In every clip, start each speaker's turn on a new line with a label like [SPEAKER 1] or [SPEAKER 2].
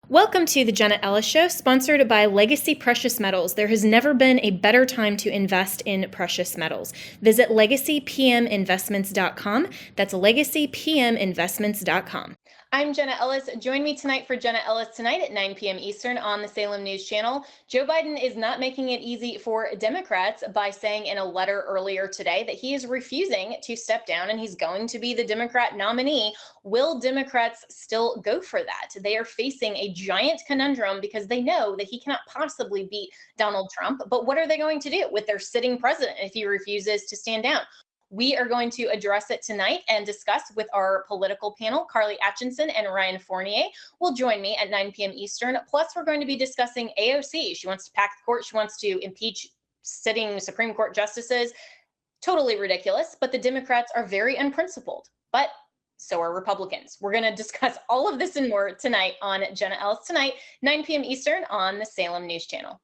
[SPEAKER 1] Welcome to the Jenna Ellis Show, sponsored by Legacy Precious Metals. There has never been a better time to invest in precious metals. Visit legacypminvestments.com. That's legacypminvestments.com. I'm Jenna Ellis. Join me tonight for Jenna Ellis Tonight at 9 p.m. Eastern on the Salem News Channel. Joe Biden is not making it easy for Democrats by saying in a letter earlier today that he is refusing to step down and he's going to be the Democrat nominee. Will Democrats still go for that? They are facing a giant conundrum because they know that he cannot possibly beat Donald Trump. But what are they going to do with their sitting president if he refuses to stand down? We are going to address it tonight and discuss with our political panel. Carly Atchinson and Ryan Fournier will join me at 9 p.m. Eastern. Plus, we're going to be discussing AOC. She wants to pack the court. She wants to impeach sitting Supreme Court justices. Totally ridiculous, but the Democrats are very unprincipled. But so are Republicans. We're going to discuss all of this and more tonight on Jenna Ellis Tonight, 9 p.m. Eastern on the Salem News Channel.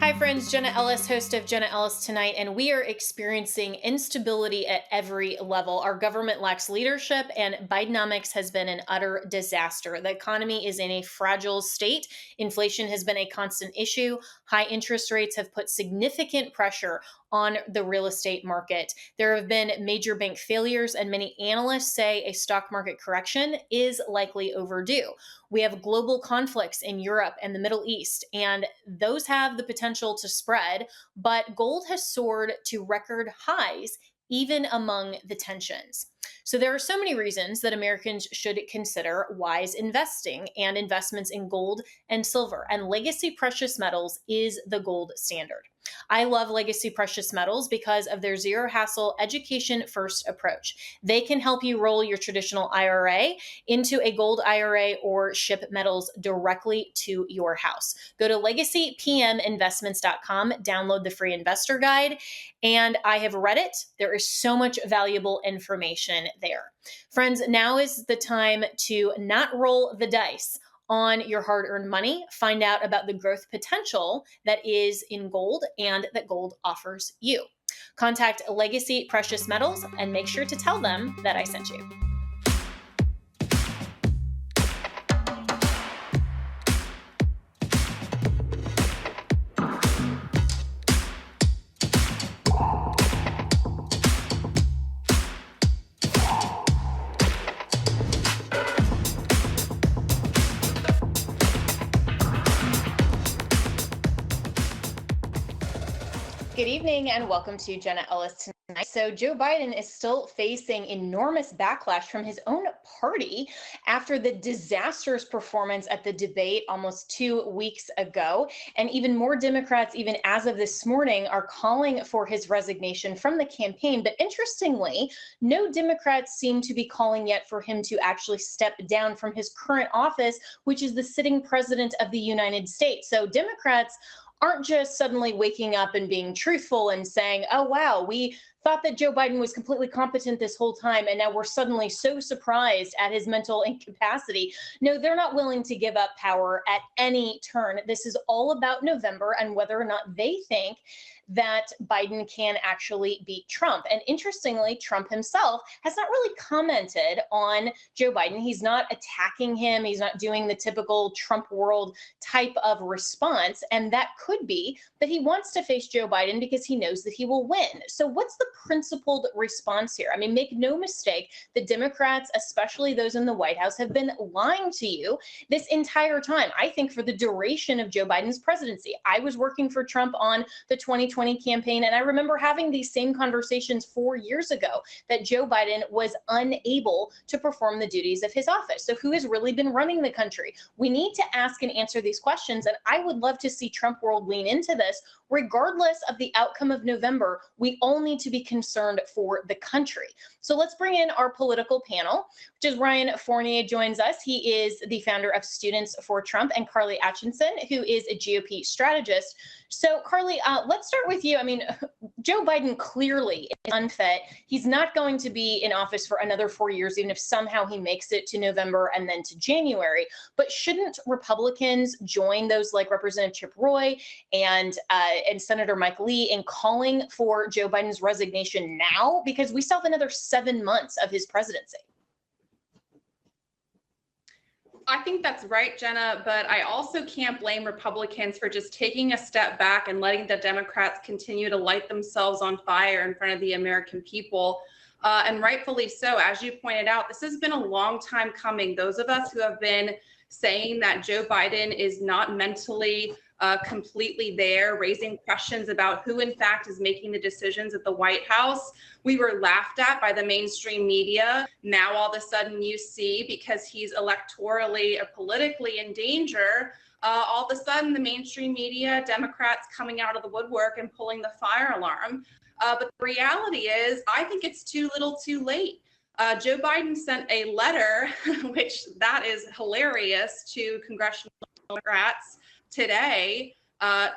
[SPEAKER 1] Hi friends, Jenna Ellis, host of Jenna Ellis Tonight, and we are experiencing instability at every level. Our government lacks leadership, and Bidenomics has been an utter disaster. The economy is in a fragile state. Inflation has been a constant issue. High interest rates have put significant pressure on the real estate market. There have been major bank failures, and many analysts say a stock market correction is likely overdue. We have global conflicts in Europe and the Middle East, and those have the potential to spread, but gold has soared to record highs even among the tensions. So there are so many reasons that Americans should consider wise investing and investments in gold and silver, and Legacy Precious Metals is the gold standard. I love Legacy Precious Metals because of their zero hassle, education first approach. They can help you roll your traditional IRA into a gold IRA or ship metals directly to your house. Go to legacypminvestments.com, download the free investor guide, and I have read it. There is so much valuable information there. Friends, now is the time to not roll the dice on your hard-earned money. Find out about the growth potential that is in gold and that gold offers you. Contact Legacy Precious Metals and make sure to tell them that I sent you. Good evening and welcome to Jenna Ellis Tonight. So Joe Biden is still facing enormous backlash from his own party after the disastrous performance at the debate almost 2 weeks ago. And even more Democrats, even as of this morning, are calling for his resignation from the campaign. But interestingly, no Democrats seem to be calling yet for him to actually step down from his current office, which is the sitting president of the United States. So Democrats aren't just suddenly waking up and being truthful and saying, oh, wow, we thought that Joe Biden was completely competent this whole time, and now we're suddenly so surprised at his mental incapacity. No, they're not willing to give up power at any turn. This is all about November and whether or not they think that Biden can actually beat Trump. And interestingly, Trump himself has not really commented on Joe Biden. He's not attacking him. He's not doing the typical Trump world type of response. And that could be that he wants to face Joe Biden because he knows that he will win. So what's the principled response here? I mean, make no mistake, the Democrats, especially those in the White House, have been lying to you this entire time. I think for the duration of Joe Biden's presidency. I was working for Trump on the 2020 campaign, and I remember having these same conversations 4 years ago that Joe Biden was unable to perform the duties of his office. So who has really been running the country? We need to ask and answer these questions, and I would love to see Trump world lean into this. Regardless of the outcome of November, we all need to be concerned for the country. So let's bring in our political panel, which is Ryan Fournier joins us. He is the founder of Students for Trump, and Carly Atchinson, who is a GOP strategist. So Carly, let's start start with you. I mean, Joe Biden clearly is unfit. He's not going to be in office for another 4 years, even if somehow he makes it to November and then to January. But shouldn't Republicans join those like Representative Chip Roy and Senator Mike Lee in calling for Joe Biden's resignation now? Because we still have another 7 months of his presidency.
[SPEAKER 2] I think that's right, Jenna, but I also can't blame Republicans for just taking a step back and letting the Democrats continue to light themselves on fire in front of the American people. And rightfully so. As you pointed out, this has been a long time coming. Those of us who have been saying that Joe Biden is not mentally completely there, raising questions about who in fact is making the decisions at the White House. We were laughed at by the mainstream media. Now all of a sudden you see, because he's electorally or politically in danger, all of a sudden the mainstream media, Democrats coming out of the woodwork and pulling the fire alarm. But the reality is, I think it's too little too late. Joe Biden sent a letter, which that is hilarious, to congressional Democrats today,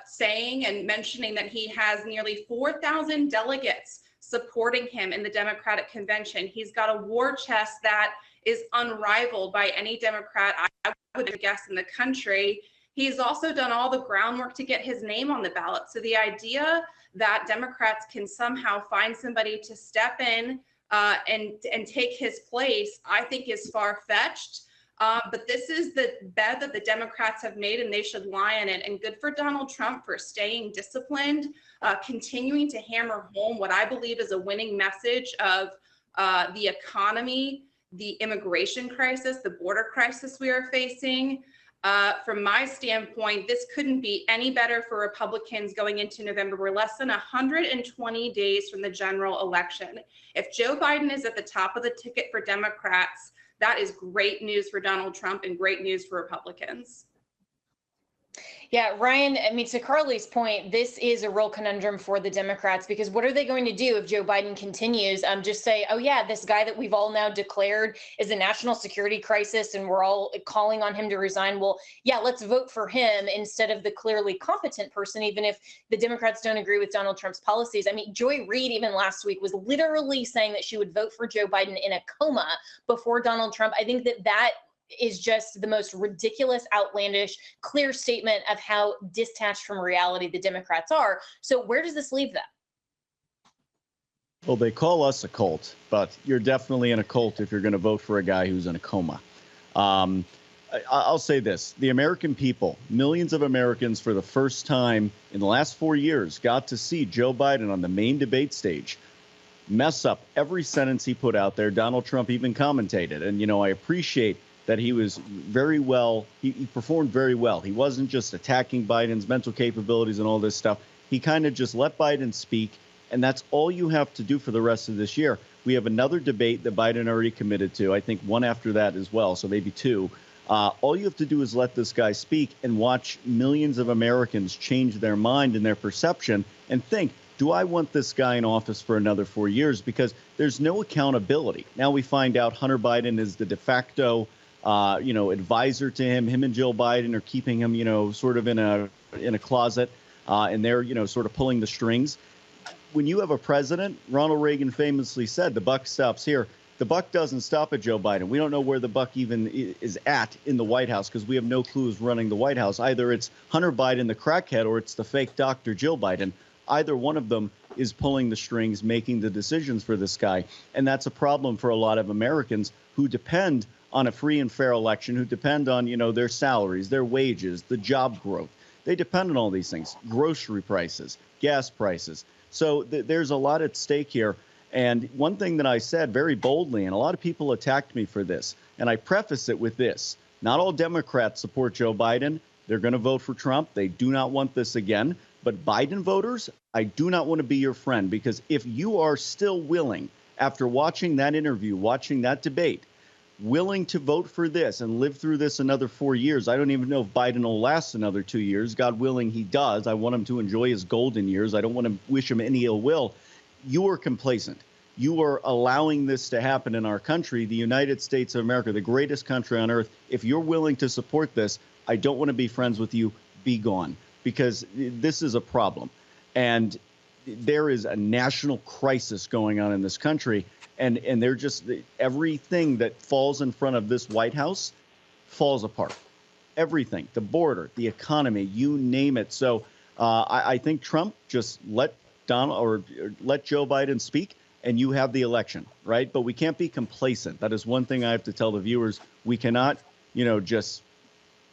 [SPEAKER 2] saying and mentioning that he has nearly 4,000 delegates supporting him in the Democratic convention. He's got a war chest that is unrivaled by any Democrat, I would guess, in the country. He's also done all the groundwork to get his name on the ballot. So the idea that Democrats can somehow find somebody to step in and take his place, I think is far-fetched. But this is the bed that the Democrats have made, and they should lie in it. And good for Donald Trump for staying disciplined, continuing to hammer home what I believe is a winning message of the economy, the immigration crisis, the border crisis we are facing. From my standpoint, this couldn't be any better for Republicans going into November. We're less than 120 days from the general election. If Joe Biden is at the top of the ticket for Democrats, that is great news for Donald Trump and great news for Republicans.
[SPEAKER 1] Yeah, Ryan, I mean, to Carly's point, this is a real conundrum for the Democrats, because what are they going to do if Joe Biden continues? Just say, oh, yeah, this guy that we've all now declared is a national security crisis and we're all calling on him to resign. Well, yeah, let's vote for him instead of the clearly competent person, even if the Democrats don't agree with Donald Trump's policies. I mean, Joy Reid, even last week, was literally saying that she would vote for Joe Biden in a coma before Donald Trump. I think that is just the most ridiculous, outlandish, clear statement of how detached from reality the Democrats are. So where does this leave them?
[SPEAKER 3] Well, they call us a cult, but you're definitely in a cult if you're going to vote for a guy who's in a coma. I'll say this. The American people, millions of Americans for the first time in the last 4 years, got to see Joe Biden on the main debate stage mess up every sentence he put out there. Donald Trump even commentated. And, you know, I appreciate that he was very well, he performed very well. He wasn't just attacking Biden's mental capabilities and all this stuff. He kind of just let Biden speak, and that's all you have to do for the rest of this year. We have another debate that Biden already committed to, I think one after that as well, so maybe two. All you have to do is let this guy speak and watch millions of Americans change their mind and their perception and think, do I want this guy in office for another 4 years? Because there's no accountability. Now we find out Hunter Biden is the de facto advisor to him. Him and Jill Biden are keeping him, sort of in a closet, and they're, sort of pulling the strings. When you have a president, Ronald Reagan famously said, the buck stops here. The buck doesn't stop at Joe Biden. We don't know where the buck even is at in the White House because we have no clue who's running the White House. Either it's Hunter Biden, the crackhead, or it's the fake doctor, Jill Biden. Either one of them is pulling the strings, making the decisions for this guy. And that's a problem for a lot of Americans who depend on a free and fair election, who depend on, their salaries, their wages, the job growth. They depend on all these things, grocery prices, gas prices. So there's a lot at stake here. And one thing that I said very boldly, and a lot of people attacked me for this, and I preface it with this: not all Democrats support Joe Biden. They're going to vote for Trump. They do not want this again. But Biden voters, I do not want to be your friend, because if you are still willing, after watching that interview, watching that debate, willing to vote for this and live through this another 4 years. I don't even know if Biden will last another 2 years. God willing, he does. I want him to enjoy his golden years. I don't want to wish him any ill will. You are complacent. You are allowing this to happen in our country, the United States of America, the greatest country on earth. If you're willing to support this, I don't want to be friends with you. Be gone, because this is a problem. And there is a national crisis going on in this country. And they're just, everything that falls in front of this White House falls apart. Everything, the border, the economy, you name it. So I think Trump just let Joe Biden speak, and you have the election, right? But we can't be complacent. That is one thing I have to tell the viewers. We cannot, just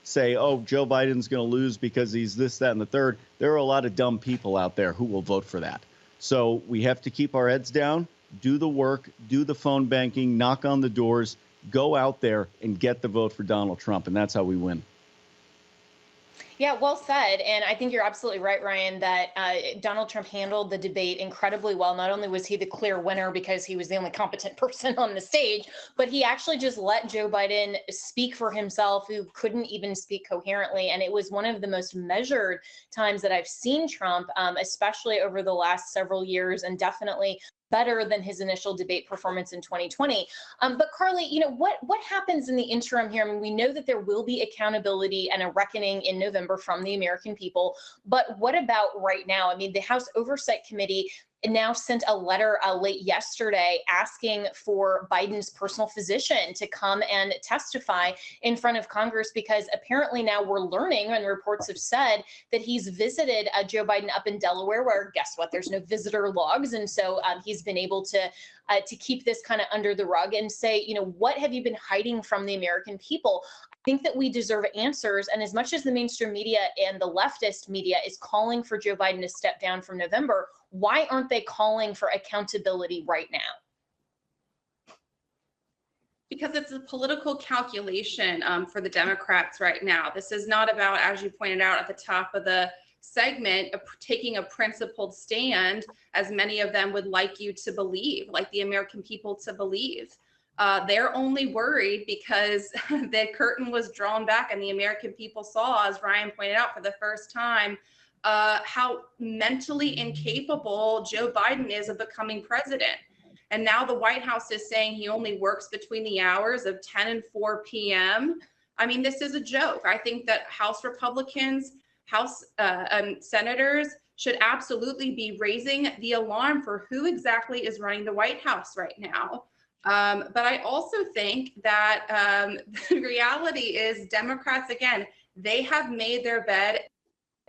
[SPEAKER 3] say, oh, Joe Biden's going to lose because he's this, that, and the third. There are a lot of dumb people out there who will vote for that. So we have to keep our heads down, do the work, do the phone banking, knock on the doors, go out there and get the vote for Donald Trump. And that's how we win.
[SPEAKER 1] Yeah, well said. And I think you're absolutely right, Ryan, that Donald Trump handled the debate incredibly well. Not only was he the clear winner because he was the only competent person on the stage, but he actually just let Joe Biden speak for himself, who couldn't even speak coherently. And it was one of the most measured times that I've seen Trump, especially over the last several years, and definitely better than his initial debate performance in 2020. But Carly, what happens in the interim here? I mean, we know that there will be accountability and a reckoning in November from the American people. But what about right now? I mean, the House Oversight Committee now sent a letter late yesterday asking for Biden's personal physician to come and testify in front of Congress, because apparently now we're learning, and reports have said, that he's visited Joe Biden up in Delaware, where guess what? There's no visitor logs. And so he's been able to keep this kind of under the rug and say, what have you been hiding from the American people? I think that we deserve answers. And as much as the mainstream media and the leftist media is calling for Joe Biden to step down from November, why aren't they calling for accountability right now?
[SPEAKER 2] Because it's a political calculation for the Democrats right now. This is not about, as you pointed out at the top of the segment, taking a principled stand, as many of them would like you to believe, like the American people to believe. They're only worried because the curtain was drawn back and the American people saw, as Ryan pointed out for the first time, how mentally incapable Joe Biden is of becoming president. And now the White House is saying he only works between the hours of 10 and 4 p.m. I mean, this is a joke. I think that House Republicans, House senators should absolutely be raising the alarm for who exactly is running the White House right now. But I also think that the reality is Democrats, again, they have made their bed,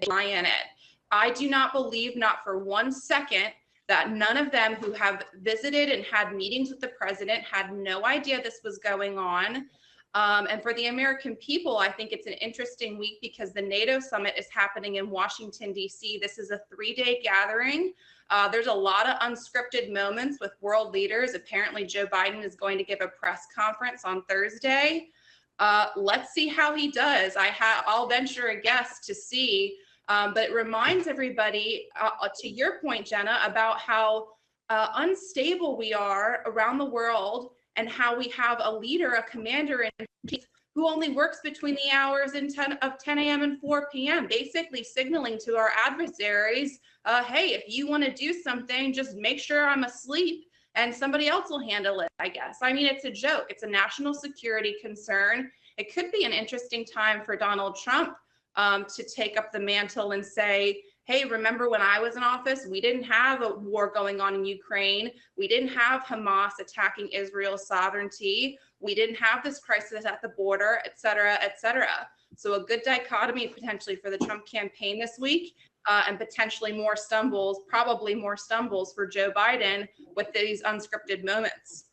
[SPEAKER 2] lie in it. I do not believe, not for 1 second, that none of them who have visited and had meetings with the president had no idea this was going on. And for the American people, I think it's an interesting week because the NATO summit is happening in Washington, D.C. This is a 3-day gathering. There's a lot of unscripted moments with world leaders. Apparently, Joe Biden is going to give a press conference on Thursday. Let's see how he does. I'll venture a guess to see. But it reminds everybody, to your point, Jenna, about how unstable we are around the world, and how we have a leader, a commander in chief, who only works between the hours of 10 a.m. and 4 p.m., basically signaling to our adversaries, hey, if you want to do something, just make sure I'm asleep and somebody else will handle it, I guess. I mean, it's a joke. It's a national security concern. It could be an interesting time for Donald Trump to take up the mantle and say, hey, remember when I was in office, we didn't have a war going on in Ukraine. We didn't have Hamas attacking Israel's sovereignty. We didn't have this crisis at the border, et cetera, et cetera. So a good dichotomy potentially for the Trump campaign this week, and potentially more stumbles, probably more stumbles for Joe Biden with these unscripted moments.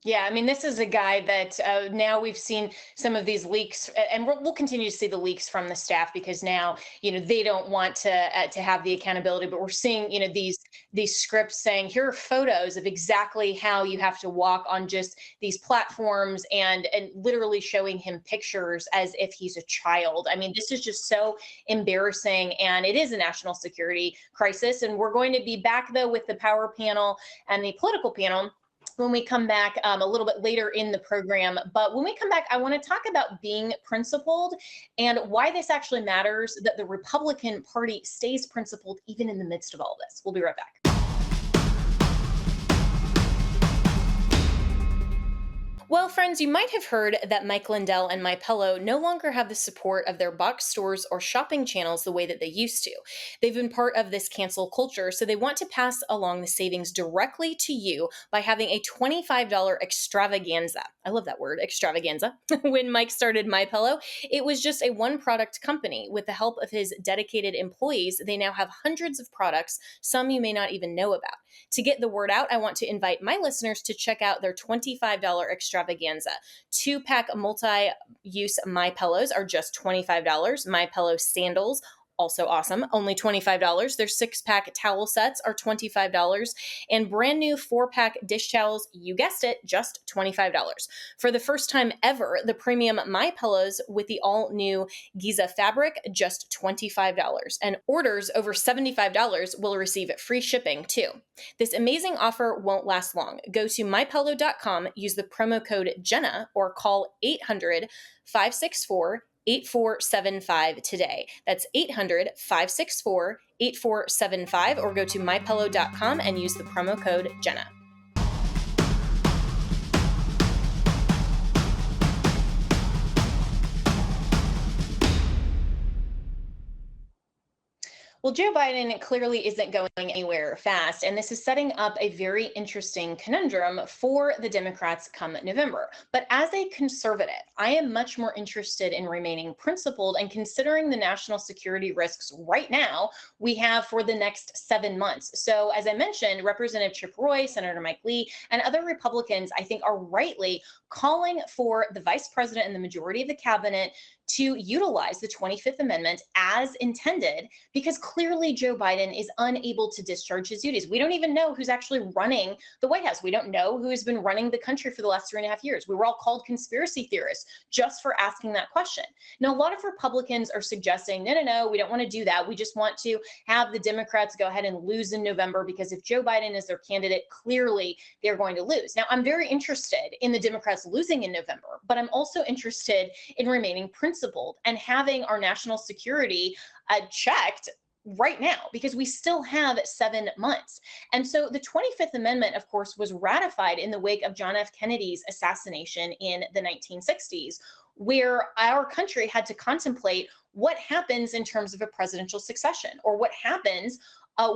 [SPEAKER 1] Yeah, I mean, this is a guy that now we've seen some of these leaks, and we'll continue to see the leaks from the staff, because now, they don't want to have the accountability. But we're seeing, these scripts saying, here are photos of exactly how you have to walk on just these platforms, and literally showing him pictures as if he's a child. I mean, this is just so embarrassing, and it is a national security crisis. And we're going to be back, though, with the power panel and the political panel when we come back a little bit later in the program. But when we come back, I want to talk about being principled and why this actually matters, that the Republican Party stays principled even in the midst of all this. We'll be right back. Well, friends, you might have heard that Mike Lindell and MyPillow no longer have the support of their box stores or shopping channels the way that they used to. They've been part of this cancel culture, so they want to pass along the savings directly to you by having a $25 extravaganza. I love that word, extravaganza. When Mike started MyPillow, it was just a one-product company. With the help of his dedicated employees, they now have hundreds of products, some you may not even know about. To get the word out, I want to invite my listeners to check out their $25 extravaganza. 2-pack multi-use My Pillows are just $25. My Pillow sandals, also awesome, only $25. Their 6-pack towel sets are $25. And brand new 4-pack dish towels, you guessed it, just $25. For the first time ever, the premium My Pillows with the all-new Giza fabric, just $25. And orders over $75 will receive free shipping too. This amazing offer won't last long. Go to mypillow.com, use the promo code Jenna, or call 800-564-8475 today. That's 800-564-8475, or go to mypillow.com and use the promo code Jenna. Well, Joe Biden clearly isn't going anywhere fast, and this is setting up a very interesting conundrum for the Democrats come November. But as a conservative, I am much more interested in remaining principled and considering the national security risks right now we have for the next 7 months. So as I mentioned, Representative Chip Roy, Senator Mike Lee, and other Republicans, I think, are rightly calling for the vice president and the majority of the cabinet to utilize the 25th Amendment as intended, because clearly Joe Biden is unable to discharge his duties. We don't even know who's actually running the White House. We don't know who has been running the country for the last 3.5 years. We were all called conspiracy theorists just for asking that question. Now, a lot of Republicans are suggesting, no, we don't want to do that. We just want to have the Democrats go ahead and lose in November, because if Joe Biden is their candidate, clearly they're going to lose. Now, I'm very interested in the Democrats losing in November, but I'm also interested in remaining principled and having our national security checked right now, because we still have 7 months. And so the 25th Amendment, of course, was ratified in the wake of John F. Kennedy's assassination in the 1960s, where our country had to contemplate what happens in terms of a presidential succession, or what happens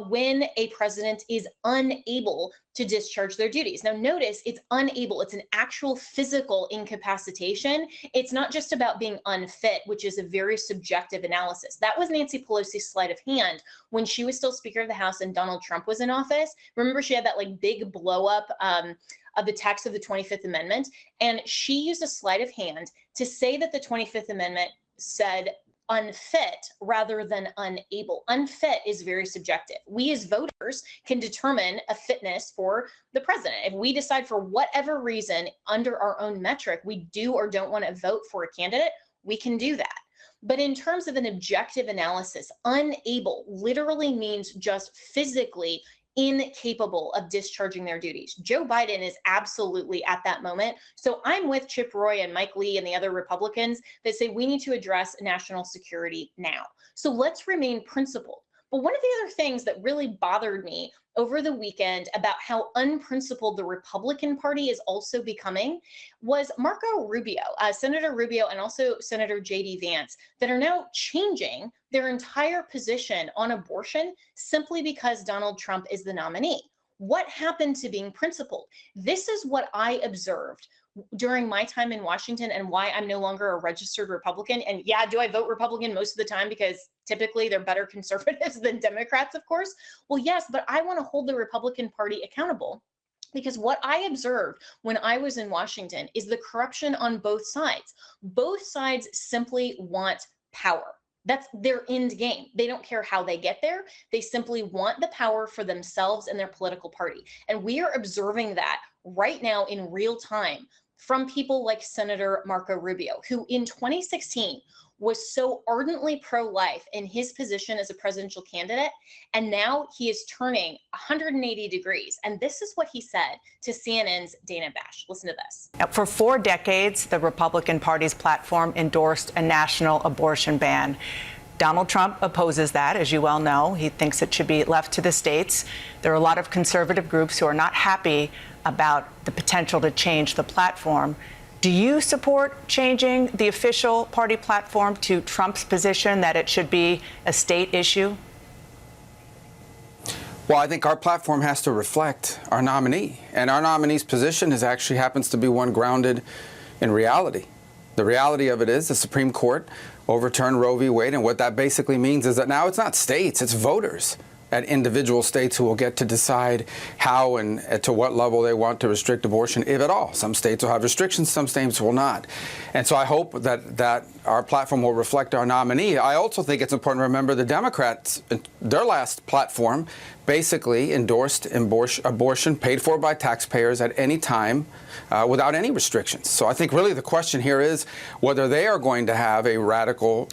[SPEAKER 1] when a president is unable to discharge their duties. Now, notice it's unable. It's an actual physical incapacitation. It's not just about being unfit, which is a very subjective analysis. That was Nancy Pelosi's sleight of hand when she was still Speaker of the House and Donald Trump was in office. Remember, she had that big blow up of the text of the 25th Amendment, and she used a sleight of hand to say that the 25th Amendment said unfit rather than unable. Unfit is very subjective. We as voters can determine a fitness for the president. If we decide for whatever reason under our own metric we do or don't want to vote for a candidate, we can do that. But in terms of an objective analysis, unable literally means just physically incapable of discharging their duties. Joe Biden is absolutely at that moment. So I'm with Chip Roy and Mike Lee and the other Republicans that say we need to address national security now. So let's remain principled. But one of the other things that really bothered me over the weekend about how unprincipled the Republican Party is also becoming was Marco Rubio, Senator Rubio, and also Senator J.D. Vance, that are now changing their entire position on abortion simply because Donald Trump is the nominee. What happened to being principled? This is what I observed during my time in Washington and why I'm no longer a registered Republican. And yeah, do I vote Republican most of the time because typically they're better conservatives than Democrats, of course? Well, yes, but I want to hold the Republican Party accountable, because what I observed when I was in Washington is the corruption on both sides. Both sides simply want power. That's their end game. They don't care how they get there. They simply want the power for themselves and their political party. And we are observing that right now in real time from people like Senator Marco Rubio, who in 2016 was so ardently pro-life in his position as a presidential candidate. And now he is turning 180 degrees. And this is what he said to CNN's Dana Bash. Listen to this.
[SPEAKER 4] For 4 decades, the Republican Party's platform endorsed a national abortion ban. Donald Trump opposes that, as you well know. He thinks it should be left to the states. There are a lot of conservative groups who are not happy about the potential to change the platform. Do you support changing the official party platform to Trump's position that it should be a state issue?
[SPEAKER 5] Well, I think our platform has to reflect our nominee. And our nominee's position actually happens to be one grounded in reality. The reality of it is the Supreme Court overturned Roe v. Wade, and what that basically means is that now it's not states, it's voters at individual states who will get to decide how and to what level they want to restrict abortion, if at all. Some states will have restrictions, some states will not. And so I hope that our platform will reflect our nominee. I also think it's important to remember the Democrats, their last platform basically endorsed abortion paid for by taxpayers at any time without any restrictions. So I think really the question here is whether they are going to have a radical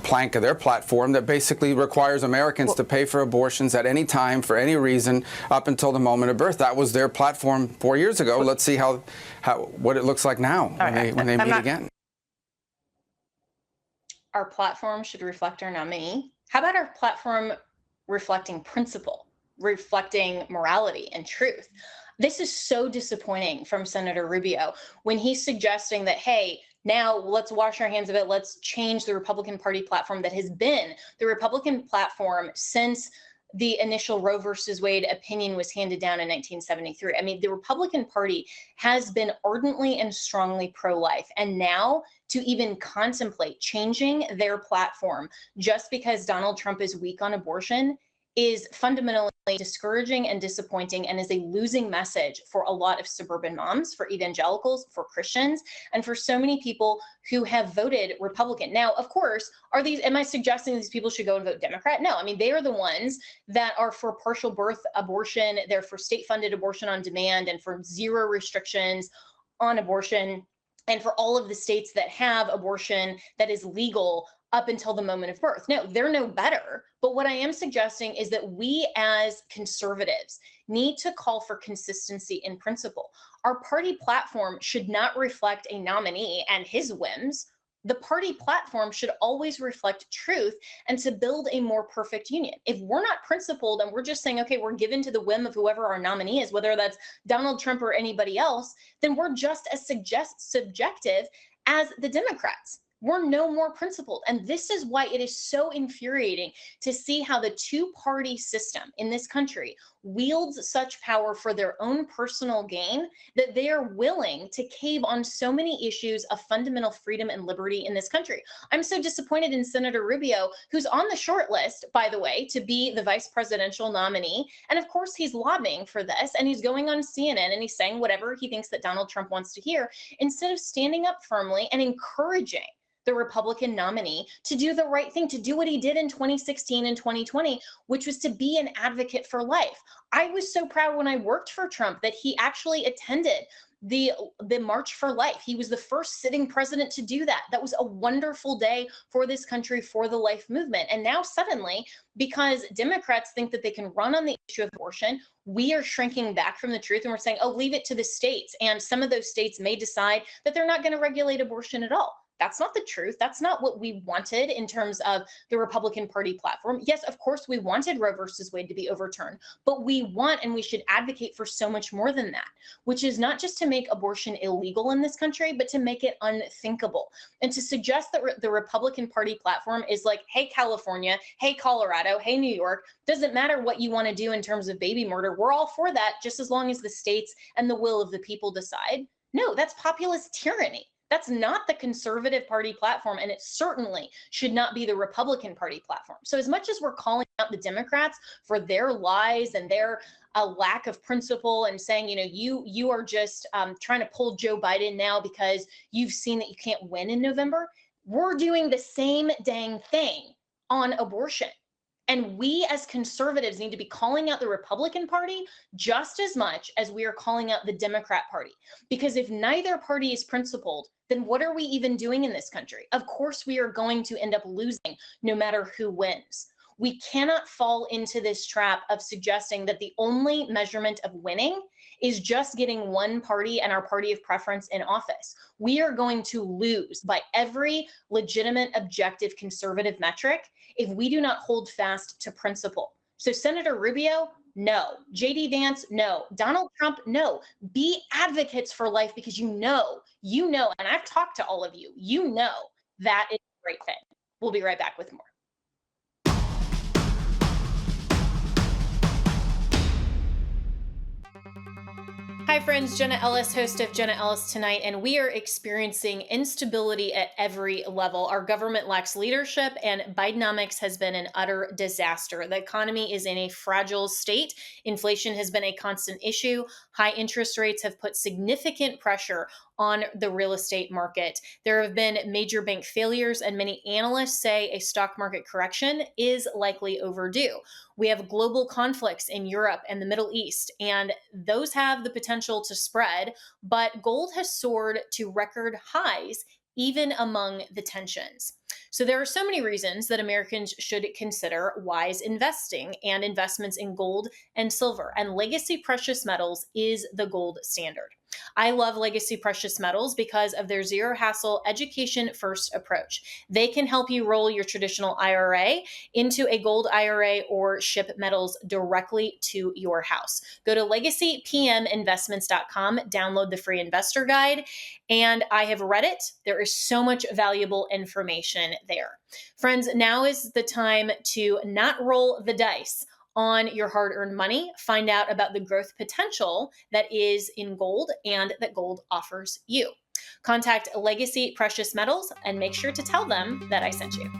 [SPEAKER 5] plank of their platform that basically requires Americans to pay for abortions at any time, for any reason, up until the moment of birth. That was their platform 4 years ago. Let's see what it looks like now when they meet again.
[SPEAKER 1] Our platform should reflect our nominee. How about our platform reflecting principle, reflecting morality and truth? This is so disappointing from Senator Rubio when he's suggesting that, hey, now let's wash our hands of it. Let's change the Republican Party platform that has been the Republican platform since the initial Roe versus Wade opinion was handed down in 1973. I mean, the Republican Party has been ardently and strongly pro-life. And now to even contemplate changing their platform just because Donald Trump is weak on abortion is fundamentally discouraging and disappointing, and is a losing message for a lot of suburban moms, for evangelicals, for Christians, and for so many people who have voted Republican. Now, of course, am I suggesting these people should go and vote Democrat? No, I mean, they are the ones that are for partial birth abortion, they're for state-funded abortion on demand, and for zero restrictions on abortion, and for all of the states that have abortion that is legal up until the moment of birth. No, they're no better. But what I am suggesting is that we as conservatives need to call for consistency in principle. Our party platform should not reflect a nominee and his whims. The party platform should always reflect truth and to build a more perfect union. If we're not principled and we're just saying, okay, we're given to the whim of whoever our nominee is, whether that's Donald Trump or anybody else, then we're just as subjective as the Democrats. We're no more principled. And this is why it is so infuriating to see how the two-party system in this country wields such power for their own personal gain that they are willing to cave on so many issues of fundamental freedom and liberty in this country. I'm so disappointed in Senator Rubio, who's on the short list, by the way, to be the vice presidential nominee. And of course, he's lobbying for this, and he's going on CNN and he's saying whatever he thinks that Donald Trump wants to hear, instead of standing up firmly and encouraging the Republican nominee to do the right thing, to do what he did in 2016 and 2020, which was to be an advocate for life. I was so proud when I worked for Trump that he actually attended the March for Life. He was the first sitting president to do that. That was a wonderful day for this country, for the life movement. And now suddenly, because Democrats think that they can run on the issue of abortion, we are shrinking back from the truth and we're saying, oh, leave it to the states. And some of those states may decide that they're not going to regulate abortion at all. That's not the truth. That's not what we wanted in terms of the Republican Party platform. Yes, of course, we wanted Roe versus Wade to be overturned, but we want and we should advocate for so much more than that, which is not just to make abortion illegal in this country, but to make it unthinkable. And to suggest that the Republican Party platform is like, hey, California, hey, Colorado, hey, New York, doesn't matter what you want to do in terms of baby murder. We're all for that, just as long as the states and the will of the people decide. No, that's populist tyranny. That's not the Conservative Party platform, and it certainly should not be the Republican Party platform. So as much as we're calling out the Democrats for their lies and their lack of principle and saying, you are just trying to pull Joe Biden now because you've seen that you can't win in November, we're doing the same dang thing on abortion. And we as conservatives need to be calling out the Republican Party just as much as we are calling out the Democrat Party. Because if neither party is principled, then what are we even doing in this country? Of course, we are going to end up losing no matter who wins. We cannot fall into this trap of suggesting that the only measurement of winning is just getting one party and our party of preference in office. We are going to lose by every legitimate, objective, conservative metric if we do not hold fast to principle. So Senator Rubio, no. JD Vance, no. Donald Trump, no. Be advocates for life because you know, and I've talked to all of you, you know that is a great thing. We'll be right back with more. Hi friends, Jenna Ellis, host of Jenna Ellis Tonight, and we are experiencing instability at every level. Our government lacks leadership, and Bidenomics has been an utter disaster. The economy is in a fragile state. Inflation has been a constant issue. High interest rates have put significant pressure on the real estate market. There have been major bank failures, and many analysts say a stock market correction is likely overdue. We have global conflicts in Europe and the Middle East, and those have the potential to spread, but gold has soared to record highs even among the tensions. So there are so many reasons that Americans should consider wise investing and investments in gold and silver, and Legacy Precious Metals is the gold standard. I love Legacy Precious Metals because of their zero hassle, education first approach. They can help you roll your traditional IRA into a gold IRA or ship metals directly to your house. Go to legacypminvestments.com, download the free investor guide, and I have read it. There is so much valuable information there. Friends, now is the time to not roll the dice on your hard-earned money. Find out about the growth potential that is in gold and that gold offers you. Contact Legacy Precious Metals and make sure to tell them that I sent you.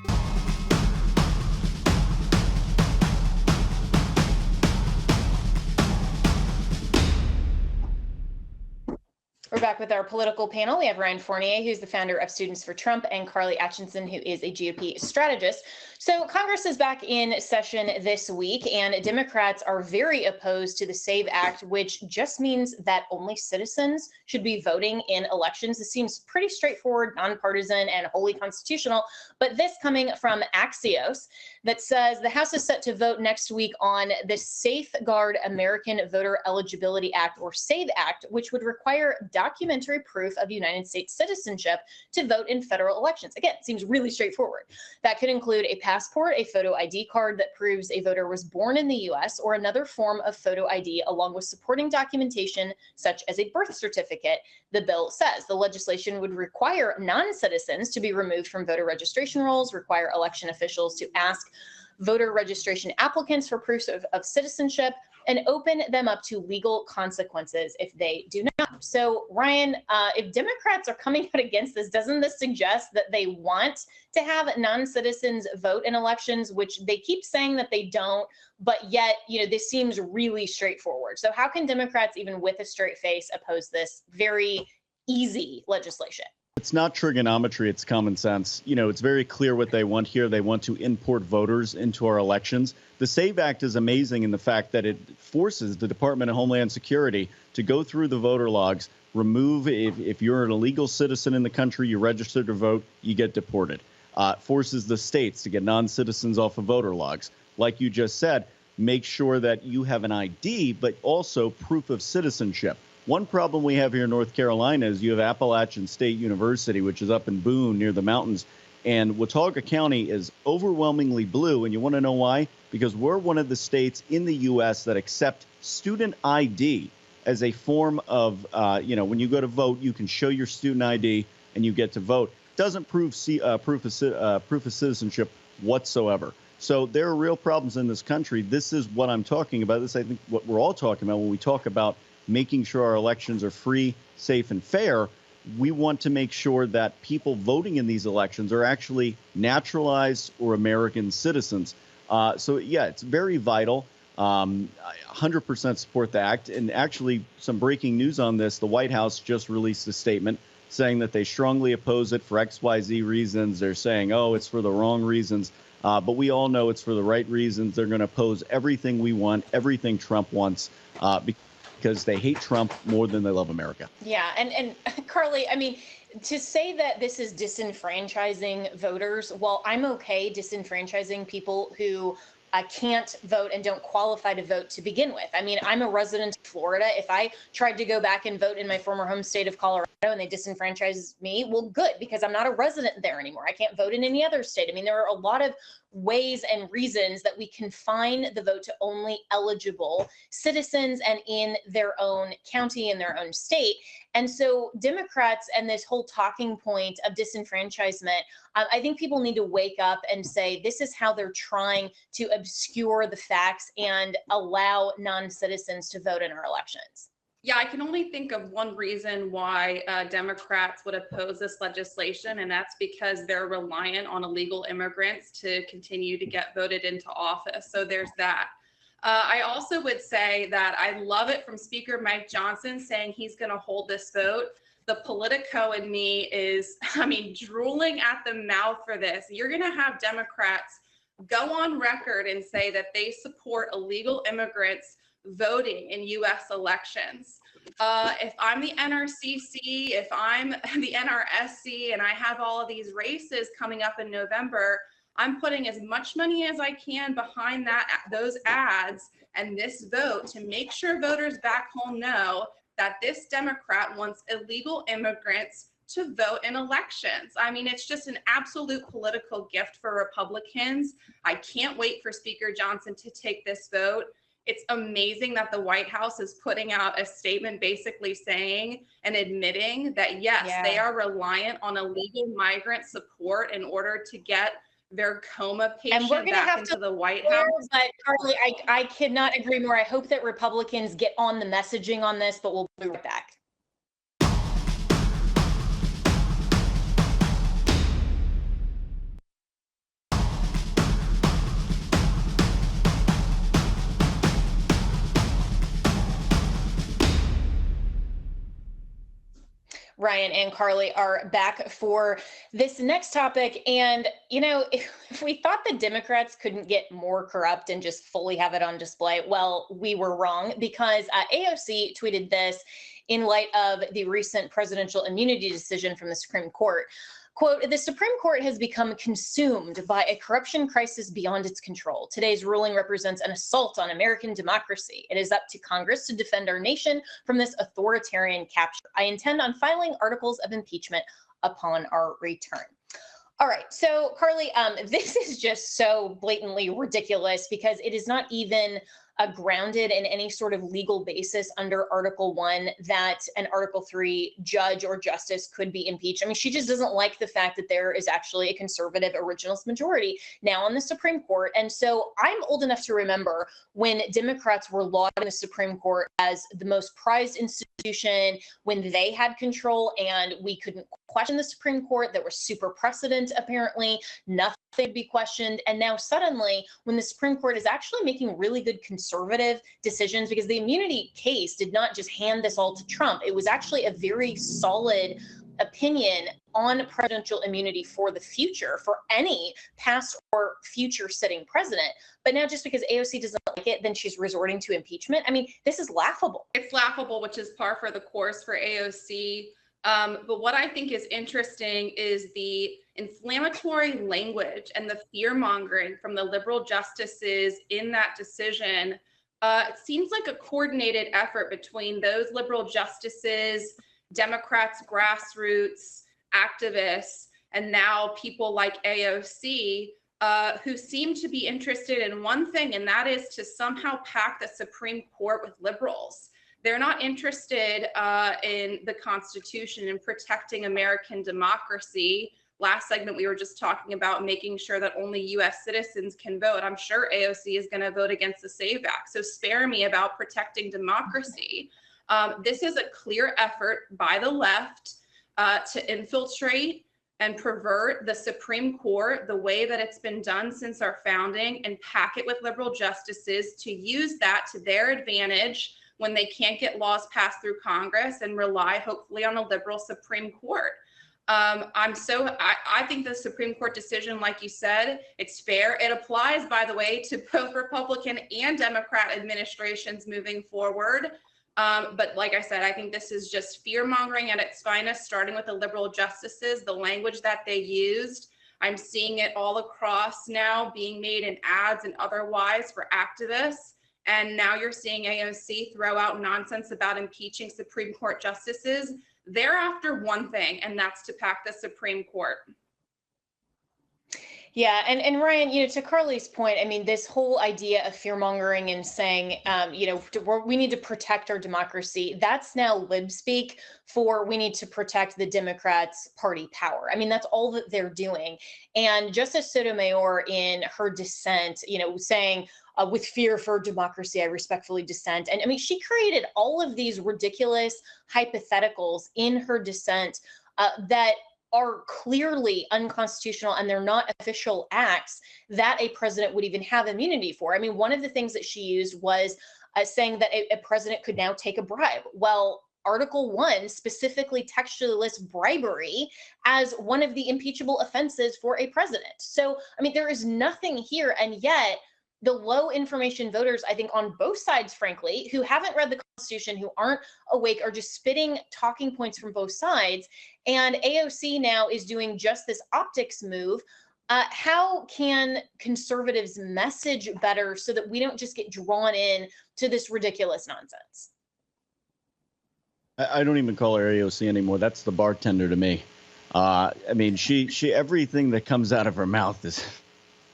[SPEAKER 1] We're back with our political panel. We have Ryan Fournier, who's the founder of Students for Trump, and Carly Atchinson, who is a GOP strategist. So Congress is back in session this week, and Democrats are very opposed to the SAVE Act, which just means that only citizens should be voting in elections. This seems pretty straightforward, nonpartisan, and wholly constitutional. But this coming from Axios that says the House is set to vote next week on the Safeguard American Voter Eligibility Act, or SAVE Act, which would require documentary proof of United States citizenship to vote in federal elections. Again, it seems really straightforward. That could include a passport, a photo ID card that proves a voter was born in the U.S., or another form of photo ID, along with supporting documentation such as a birth certificate. The bill says the legislation would require non-citizens to be removed from voter registration rolls, require election officials to ask voter registration applicants for proof of citizenship, and open them up to legal consequences if they do not. So, Ryan, if Democrats are coming out against this, doesn't this suggest that they want to have non-citizens vote in elections, which they keep saying that they don't, but yet, this seems really straightforward. So how can Democrats, even with a straight face, oppose this very easy legislation?
[SPEAKER 3] It's not trigonometry, it's common sense. It's very clear what they want here. They want to import voters into our elections. The SAVE Act is amazing in the fact that it forces the Department of Homeland Security to go through the voter logs, remove, if you're an illegal citizen in the country, you register to vote, you get deported. Forces the states to get non-citizens off of voter logs. Like you just said, make sure that you have an ID, but also proof of citizenship. One problem we have here in North Carolina is you have Appalachian State University, which is up in Boone near the mountains, and Watauga County is overwhelmingly blue. And you want to know why? Because we're one of the states in the U.S. that accept student ID as a form of, when you go to vote, you can show your student ID and you get to vote. Doesn't prove proof of citizenship whatsoever. So there are real problems in this country. This is what I'm talking about. This, I think, what we're all talking about when we talk about making sure our elections are free, safe, and fair. We want to make sure that people voting in these elections are actually naturalized or American citizens. So, yeah, it's very vital. 100% support the act. And actually, some breaking news on this. The White House just released a statement saying that they strongly oppose it for XYZ reasons. They're saying, oh, it's for the wrong reasons. But we all know it's for the right reasons. They're going to oppose everything we want, everything Trump wants, because they hate Trump more than they love America.
[SPEAKER 1] Yeah. And Carly, I mean, to say that this is disenfranchising voters, well, I'm okay disenfranchising people who can't vote and don't qualify to vote to begin with. I mean, I'm a resident of Florida. If I tried to go back and vote in my former home state of Colorado and they disenfranchise me, well, good, because I'm not a resident there anymore. I can't vote in any other state. I mean, there are a lot of ways and reasons that we confine the vote to only eligible citizens and in their own county, in their own state. And so Democrats and this whole talking point of disenfranchisement, I think people need to wake up and say, this is how they're trying to obscure the facts and allow non-citizens to vote in our elections.
[SPEAKER 2] Yeah, I can only think of one reason why Democrats would oppose this legislation, and that's because they're reliant on illegal immigrants to continue to get voted into office. So there's that. I also would say that I love it from Speaker Mike Johnson saying he's going to hold this vote. The Politico in me is, drooling at the mouth for this. You're going to have Democrats go on record and say that they support illegal immigrants voting in U.S. elections. If I'm the NRCC, if I'm the NRSC, and I have all of these races coming up in November, I'm putting as much money as I can behind those ads and this vote to make sure voters back home know that this Democrat wants illegal immigrants to vote in elections. I mean, it's just an absolute political gift for Republicans. I can't wait for Speaker Johnson to take this vote. It's amazing that the White House is putting out a statement basically saying and admitting that, yes, they are reliant on illegal migrant support in order to get their coma patient back into the White House.
[SPEAKER 1] But Carly, I cannot agree more. I hope that Republicans get on the messaging on this, but we'll be right back. Ryan and Carly are back for this next topic. And, if we thought the Democrats couldn't get more corrupt and just fully have it on display, well, we were wrong, because AOC tweeted this in light of the recent presidential immunity decision from the Supreme Court. Quote, "The Supreme Court has become consumed by a corruption crisis beyond its control. Today's ruling represents an assault on American democracy. It is up to Congress to defend our nation from this authoritarian capture. I intend on filing articles of impeachment upon our return." All right. So, Carly, this is just so blatantly ridiculous because it is not even grounded in any sort of legal basis under Article 1 that an Article 3 judge or justice could be impeached. I mean, she just doesn't like the fact that there is actually a conservative originalist majority now on the Supreme Court. And so I'm old enough to remember when Democrats were lauding the Supreme Court as the most prized institution, when they had control and we couldn't question the Supreme Court. There was super precedent, apparently. Nothing would be questioned. And now suddenly, when the Supreme Court is actually making really good conservative decisions, because the immunity case did not just hand this all to Trump, it was actually a very solid opinion on presidential immunity for the future, for any past or future sitting president. But now just because AOC doesn't like it, then she's resorting to impeachment. I mean, this is laughable.
[SPEAKER 2] It's laughable, which is par for the course for AOC. But what I think is interesting is the inflammatory language and the fear mongering from the liberal justices in that decision. It seems like a coordinated effort between those liberal justices, Democrats, grassroots, activists, and now people like AOC, who seem to be interested in one thing, and that is to somehow pack the Supreme Court with liberals. They're not interested in the Constitution and protecting American democracy. Last segment, we were just talking about making sure that only U.S. citizens can vote. I'm sure AOC is going to vote against the SAVE Act. So spare me about protecting democracy. This is a clear effort by the left to infiltrate and pervert the Supreme Court the way that it's been done since our founding and pack it with liberal justices to use that to their advantage when they can't get laws passed through Congress and rely hopefully on a liberal Supreme Court. I think the Supreme Court decision, like you said, it's fair. It applies, by the way, to both Republican and Democrat administrations moving forward. But like I said, I think this is just fear mongering at its finest, starting with the liberal justices, the language that they used. I'm seeing it all across now being made in ads and otherwise for activists. And now you're seeing AOC throw out nonsense about impeaching Supreme Court justices. They're after one thing, and that's to pack the Supreme Court.
[SPEAKER 1] Yeah, and Ryan, to Carly's point, I mean, this whole idea of fear mongering and saying, we need to protect our democracy, that's now lib speak for we need to protect the Democrats' party power. I mean, that's all that they're doing. And Justice Sotomayor, in her dissent, saying, with fear for democracy, I respectfully dissent. And I mean, she created all of these ridiculous hypotheticals in her dissent that are clearly unconstitutional, and they're not official acts that a president would even have immunity for. I mean, one of the things that she used was saying that a president could now take a bribe. Well, Article 1 specifically textually lists bribery as one of the impeachable offenses for a president. So, I mean, there is nothing here, and yet the low information voters, I think on both sides, frankly, who haven't read the Constitution, who aren't awake, are just spitting talking points from both sides. And AOC now is doing just this optics move. How can conservatives message better so that we don't just get drawn in to this ridiculous nonsense?
[SPEAKER 3] I don't even call her AOC anymore. That's the bartender to me. I mean, she everything that comes out of her mouth is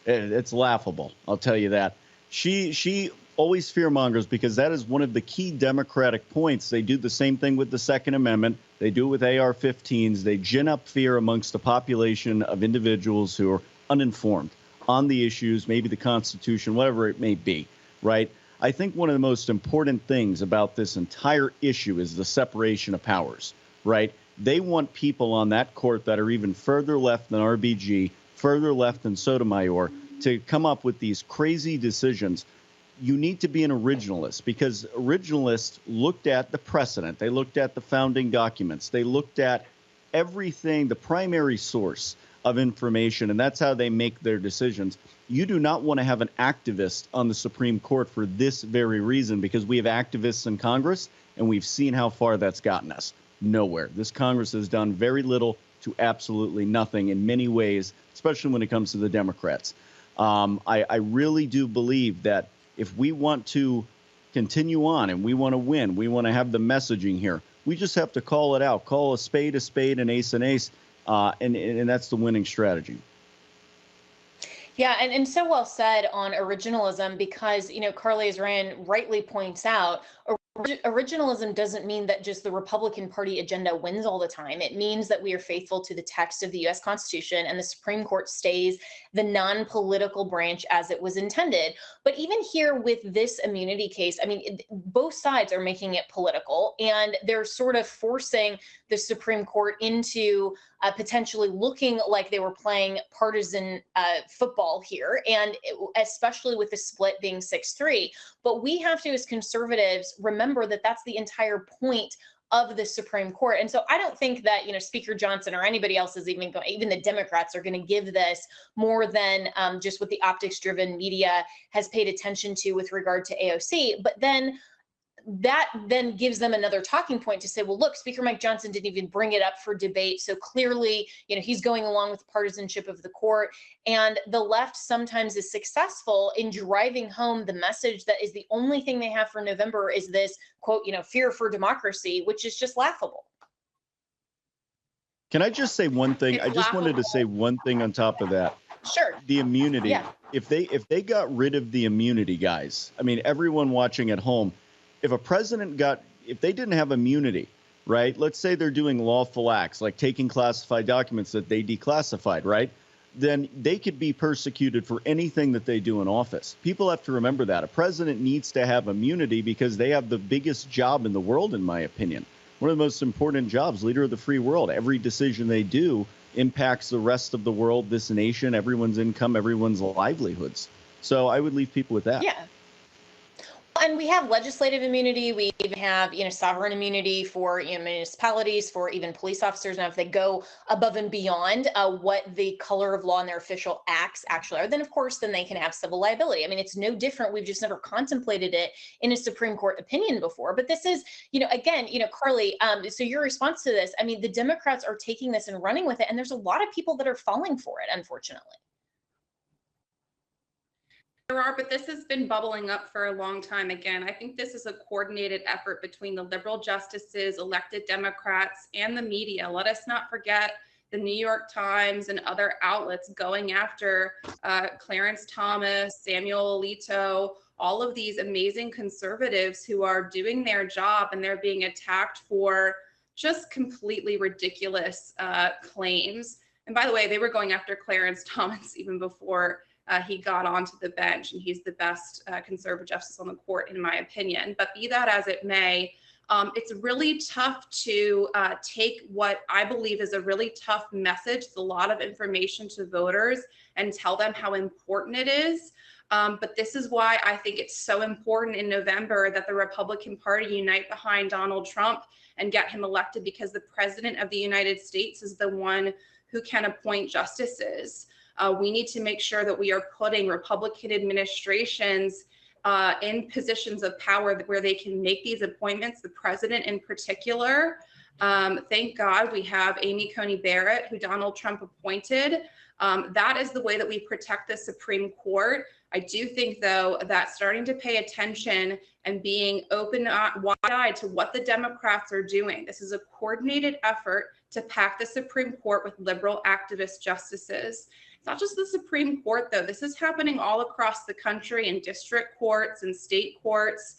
[SPEAKER 3] it's laughable. I'll tell you that. She always fearmongers because that is one of the key Democratic points. They do the same thing with the Second Amendment. They do it with AR-15s. They gin up fear amongst a population of individuals who are uninformed on the issues, maybe the Constitution, whatever it may be, right? I think one of the most important things about this entire issue is the separation of powers, right? They want people on that court that are even further left than RBG, further left than Sotomayor, to come up with these crazy decisions. You need to be an originalist because originalists looked at the precedent. They looked at the founding documents. They looked at everything, the primary source of information, and that's how they make their decisions. You do not want to have an activist on the Supreme Court for this very reason, because we have activists in Congress, and we've seen how far that's gotten us. Nowhere. This Congress has done very little to absolutely nothing in many ways, especially when it comes to the Democrats. I really do believe that if we want to continue on and we want to win, we want to have the messaging here, we just have to call it out, call a spade, an ace, and that's the winning strategy.
[SPEAKER 1] Yeah, and so well said on originalism, because, Carly, as Ryan rightly points out, originalism doesn't mean that just the Republican Party agenda wins all the time. It means that we are faithful to the text of the U.S. Constitution, and the Supreme Court stays the non-political branch as it was intended. But even here with this immunity case, I mean, both sides are making it political, and they're sort of forcing the Supreme Court into potentially looking like they were playing partisan football here, and especially with the split being 6-3. But we have to, as conservatives, remember that that's the entire point of the Supreme Court. And so I don't think that, Speaker Johnson or anybody else is even going, even the Democrats are going to give this more than just what the optics-driven media has paid attention to with regard to AOC. But then that then gives them another talking point to say, well, look, Speaker Mike Johnson didn't even bring it up for debate. So clearly, he's going along with the partisanship of the court. And the left sometimes is successful in driving home the message that is the only thing they have for November is this, quote, fear for democracy, which is just laughable.
[SPEAKER 3] Can I just say one thing?
[SPEAKER 2] It's
[SPEAKER 3] I just wanted to say one thing on top of that.
[SPEAKER 1] Sure.
[SPEAKER 3] The immunity.
[SPEAKER 1] Yeah.
[SPEAKER 3] If they got rid of the immunity, guys, I mean, everyone watching at home, if a president if they didn't have immunity, right? Let's say they're doing lawful acts, like taking classified documents that they declassified, right? Then they could be persecuted for anything that they do in office. People have to remember that. A president needs to have immunity because they have the biggest job in the world, in my opinion. One of the most important jobs, leader of the free world. Every decision they do impacts the rest of the world, this nation, everyone's income, everyone's livelihoods. So I would leave people with that.
[SPEAKER 1] Yeah. And we have legislative immunity. We even have, sovereign immunity for municipalities, for even police officers. Now, if they go above and beyond what the color of law and their official acts actually are, then of course, then they can have civil liability. I mean, it's no different. We've just never contemplated it in a Supreme Court opinion before. But this is, again, Carly. So your response to this, I mean, the Democrats are taking this and running with it, and there's a lot of people that are falling for it, unfortunately.
[SPEAKER 2] There are, but this has been bubbling up for a long time. Again, I think this is a coordinated effort between the liberal justices, elected Democrats, and the media. Let us not forget the New York Times and other outlets going after Clarence Thomas, Samuel Alito, all of these amazing conservatives who are doing their job, and they're being attacked for just completely ridiculous claims. And by the way, they were going after Clarence Thomas even before he got onto the bench, and he's the best conservative justice on the court, in my opinion. But be that as it may, it's really tough to take what I believe is a really tough message, it's a lot of information to voters, and tell them how important it is. But this is why I think it's so important in November that the Republican Party unite behind Donald Trump and get him elected, because the President of the United States is the one who can appoint justices. We need to make sure that we are putting Republican administrations in positions of power where they can make these appointments, the president in particular. Thank God we have Amy Coney Barrett, who Donald Trump appointed. That is the way that we protect the Supreme Court. I do think, though, that starting to pay attention and being open, wide-eyed to what the Democrats are doing. This is a coordinated effort to pack the Supreme Court with liberal activist justices. It's not just the Supreme Court, though. This is happening all across the country in district courts and state courts.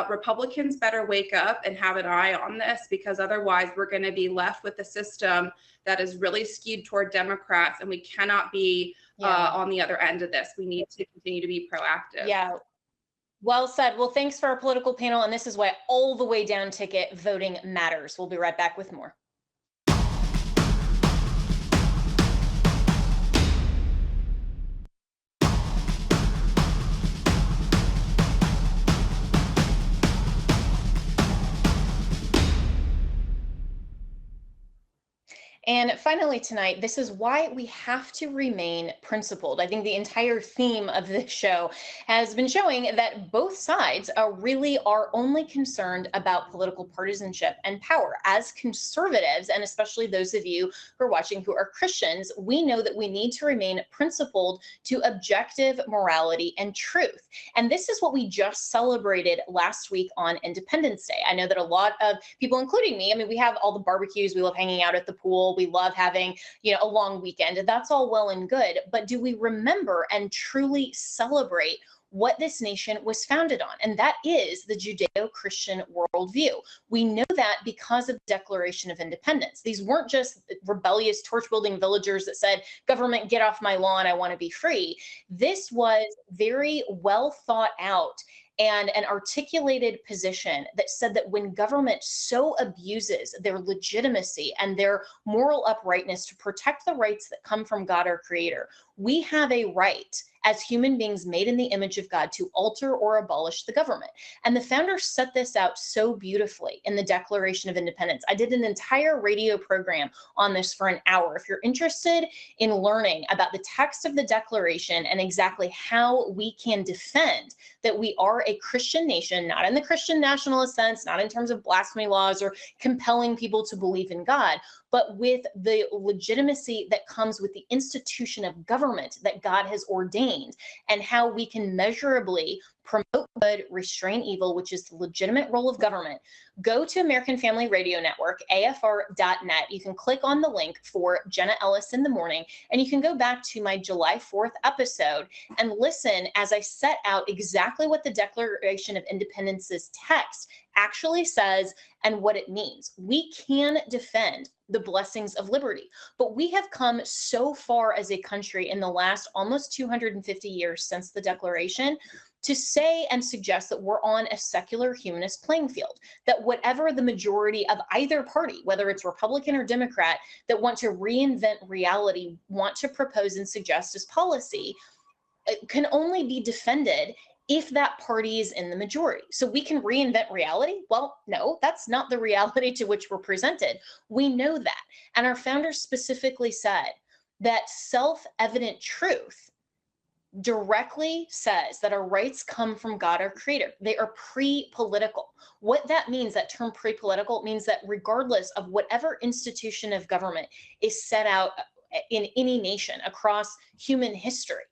[SPEAKER 2] Republicans better wake up and have an eye on this, because otherwise we're going to be left with a system that is really skewed toward Democrats, and we cannot be on the other end of this. We need to continue to be proactive.
[SPEAKER 1] Yeah. Well said. Well, thanks for our political panel. And this is why all the way down ticket voting matters. We'll be right back with more. And finally tonight, this is why we have to remain principled. I think the entire theme of this show has been showing that both sides really are only concerned about political partisanship and power. As conservatives, and especially those of you who are watching who are Christians, we know that we need to remain principled to objective morality and truth. And this is what we just celebrated last week on Independence Day. I know that a lot of people, including me, I mean, we have all the barbecues, we love hanging out at the pool, we love having, a long weekend. That's all well and good. But do we remember and truly celebrate what this nation was founded on? And that is the Judeo-Christian worldview. We know that because of the Declaration of Independence. These weren't just rebellious torch-wielding villagers that said, government, get off my lawn, I want to be free. This was very well thought out and an articulated position that said that when government so abuses their legitimacy and their moral uprightness to protect the rights that come from God, our Creator, we have a right as human beings made in the image of God to alter or abolish the government. And the founders set this out so beautifully in the Declaration of Independence. I did an entire radio program on this for an hour. If you're interested in learning about the text of the Declaration and exactly how we can defend that we are a Christian nation, not in the Christian nationalist sense, not in terms of blasphemy laws or compelling people to believe in God, but with the legitimacy that comes with the institution of government that God has ordained, and how we can measurably promote good, restrain evil, which is the legitimate role of government, go to American Family Radio Network, AFR.net. You can click on the link for Jenna Ellis in the Morning, and you can go back to my July 4th episode and listen as I set out exactly what the Declaration of Independence's text actually says and what it means. We can defend the blessings of liberty, but we have come so far as a country in the last almost 250 years since the Declaration to say and suggest that we're on a secular humanist playing field, that whatever the majority of either party, whether it's Republican or Democrat, that want to reinvent reality, want to propose and suggest as policy, can only be defended if that party is in the majority. So we can reinvent reality. Well, no, that's not the reality to which we're presented. We know that. And our founders specifically said that self-evident truth directly says that our rights come from God, our creator. They are pre-political. What that means, that term pre-political, means that regardless of whatever institution of government is set out in any nation across human history,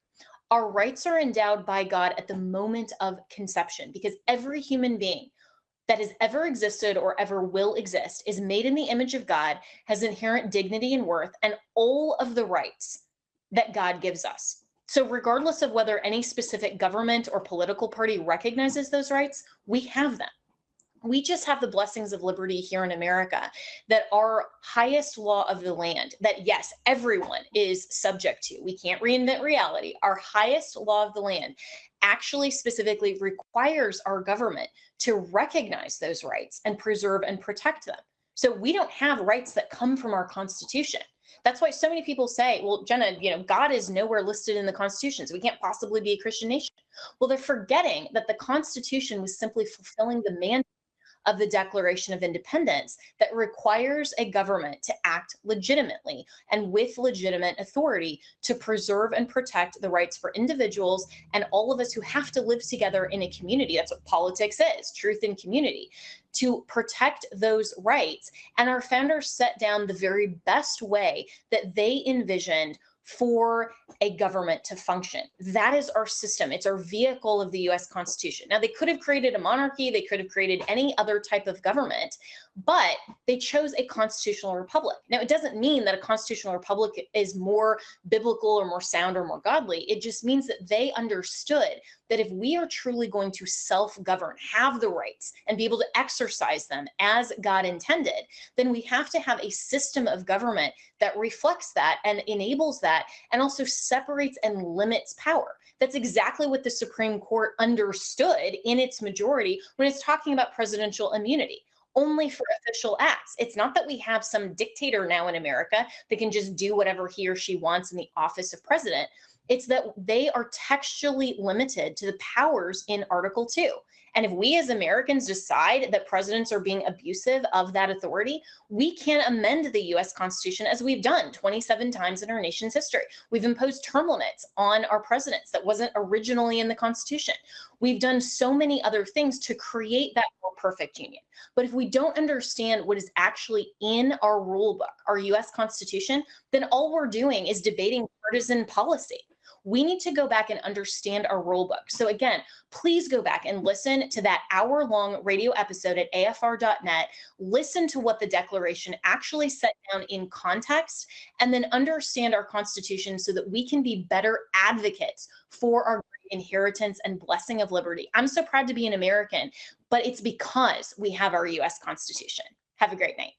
[SPEAKER 1] our rights are endowed by God at the moment of conception, because every human being that has ever existed or ever will exist is made in the image of God, has inherent dignity and worth, and all of the rights that God gives us. So regardless of whether any specific government or political party recognizes those rights, we have them. We just have the blessings of liberty here in America, that our highest law of the land, that yes, everyone is subject to. We can't reinvent reality. Our highest law of the land actually specifically requires our government to recognize those rights and preserve and protect them. So we don't have rights that come from our Constitution. That's why so many people say, well, Jenna, God is nowhere listed in the Constitution, so we can't possibly be a Christian nation. Well, they're forgetting that the Constitution was simply fulfilling the mandate of the Declaration of Independence that requires a government to act legitimately and with legitimate authority to preserve and protect the rights for individuals and all of us who have to live together in a community. That's what politics is, truth in community, to protect those rights. And our founders set down the very best way that they envisioned for a government to function. That is our system. It's our vehicle of the US Constitution. Now, they could have created a monarchy, they could have created any other type of government, but they chose a constitutional republic. Now, it doesn't mean that a constitutional republic is more biblical or more sound or more godly. It just means that they understood that if we are truly going to self-govern, have the rights, and be able to exercise them as God intended, then we have to have a system of government that reflects that and enables that, and also separates and limits power. That's exactly what the Supreme Court understood in its majority when it's talking about presidential immunity. Only for official acts. It's not that we have some dictator now in America that can just do whatever he or she wants in the office of president. It's that they are textually limited to the powers in Article 2. And if we as Americans decide that presidents are being abusive of that authority, we can amend the US Constitution, as we've done 27 times in our nation's history. We've imposed term limits on our presidents that wasn't originally in the Constitution. We've done so many other things to create that more perfect union. But if we don't understand what is actually in our rule book, our US Constitution, then all we're doing is debating partisan policy. We need to go back and understand our rule book. So again, please go back and listen to that hour-long radio episode at afr.net. Listen to what the Declaration actually set down in context, and then understand our Constitution so that we can be better advocates for our great inheritance and blessing of liberty. I'm so proud to be an American, but it's because we have our U.S. Constitution. Have a great night.